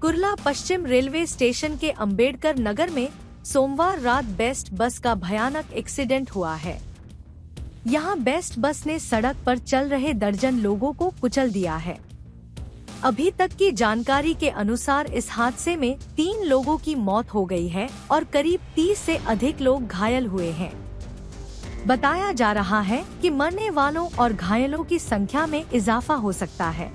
कुर्ला पश्चिम railway station के अंबेडकर नगर में सोमवार रात बेस्ट बस का भयानक एक्सीडेंट हुआ है। यहां बेस्ट बस ने सड़क पर चल रहे दर्जन लोगों को कुचल दिया है। अभी तक की जानकारी के अनुसार इस हादसे में 3 लोगों की मौत हो गई है और करीब 30 से अधिक लोग घायल हुए हैं। बताया जा रहा है कि मरने वालों और घायलों की संख्या में इजाफा हो सकता है।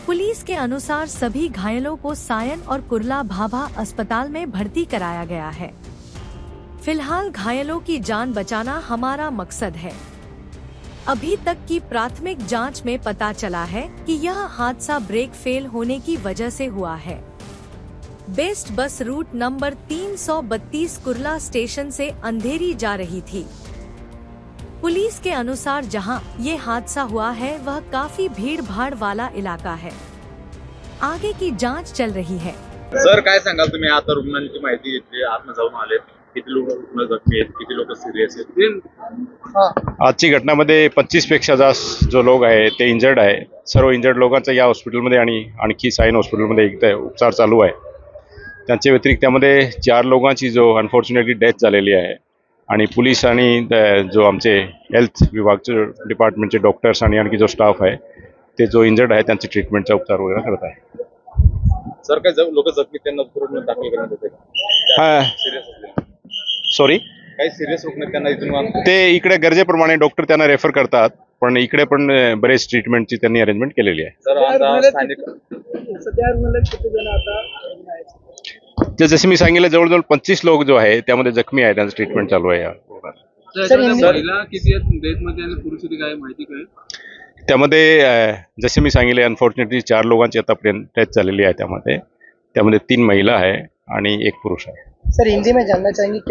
पुलिस के अनुसार सभी घायलों को सायन और कुर्ला भाभा अस्पताल में भर्ती कराया गया है। फिलहाल घायलों की जान बचाना हमारा मकसद है। अभी तक की प्राथमिक जांच में पता चला है कि यह हादसा ब्रेक फेल होने की वजह से हुआ है। Best bus route number 332 Kurla station से अंधेरी जा रही थी। पुलिस के अनुसार जहां ये हादसा हुआ है वह काफी भीड़ भाड़ वाला इलाका है। आगे की जांच चल रही है। सर काय सांगाल तुम्ही? आता रुग्णांची माहिती घेतली, आतमध्ये जाऊन आले, किती लोक रुग्ण जखमी आहेत, किती लोक सिरियस आहेत? आजची घटनामध्ये 25 पेक्षा जास्त जो लोक आहे ते इंजर्ड आहे। सर्व इंजर्ड लोकांचा या हॉस्पिटलमध्ये आणि आणखी सायन हॉस्पिटलमध्ये एकदा उपचार चालू आहे। त्यांच्या व्यतिरिक्त त्यामध्ये 4 लोकांची जो अनफॉर्च्युनेटली डेथ झालेली आहे आणि पोलीस आणि जो आमचे हेल्थ विभागचे डिपार्टमेंटचे डॉक्टर्स आणि आणखी जो स्टाफ आहे ते जो इंजर्ड आहे त्यांचे ट्रीटमेंटचा उपचार वगैरे करत आहे। सर काय लोक जखमी त्यांना पूर्ण दाखल करण्यात येते का? सिरियस असले सॉरी काही सिरियस रुग्ण त्यांना इथून ते इकडे गरजेप्रमाणे डॉक्टर त्यांना रेफर करतात, पण इकडे पण बरेच ट्रीटमेंटची त्यांनी अरेंजमेंट केलेली आहे। सर आता स्थानिक जसे मी सांगितलं जवळजवळ 25 लोक जो आहे त्यामध्ये जखमी आहे, त्यांचं ट्रीटमेंट चालू आहे। त्यामध्ये जसे मी सांगितले अनफॉर्च्युनेटली 4 लोकांची आतापर्यंत डेथ झालेली आहे। त्यामध्ये 3 महिला आहे आणि 1 पुरुष आहे। सर हिंदी में जानना चाहेंगे क्या